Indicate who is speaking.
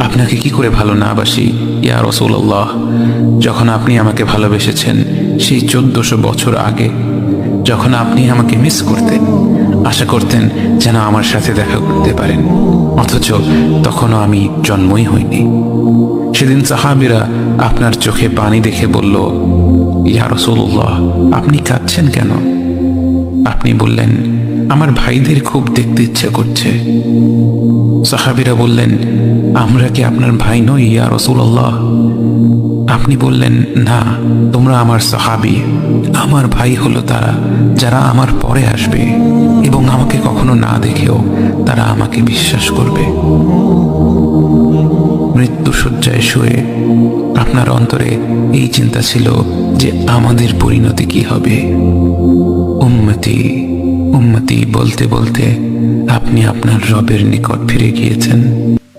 Speaker 1: আপনাকে কি করে ভালো না বাসি ইয়া রাসূলুল্লাহ। যখন আপনি আমাকে ভালোবেসেছেন সেই 1400 বছর আগে, যখন আপনি আমাকে মিস করতেন, আশা করতেন যেন আমার সাথে দেখা করতে পারেন, অথচ তখনও আমি জন্মই হইনি। সেদিন সাহাবীরা আপনার চোখে পানি দেখে বলল, ইয়া রাসূলুল্লাহ, আপনি কাঁদছেন কেন? আপনি বললেন, আমার ভাইদের খুব দেখতে ইচ্ছা করছে। সাহাবীরা বললেন, আমরা কি আপনার ভাই নই ইয়া রাসূলুল্লাহ? আপনি বললেন, না, তোমরা আমার সাহাবী। আমার ভাই হলো তারা যারা আমার পরে আসবে এবং আমাকে কখনো না দেখেও তারা আমাকে বিশ্বাস করবে। মৃত্যুশয্যায় শুয়ে আপনার অন্তরে এই চিন্তা ছিল যে আমাদের পরিণতি কি হবে। উম্মতি উম্মতি বলতে বলতে আপনি আপনার রবের নিকট ফিরে গিয়েছেন।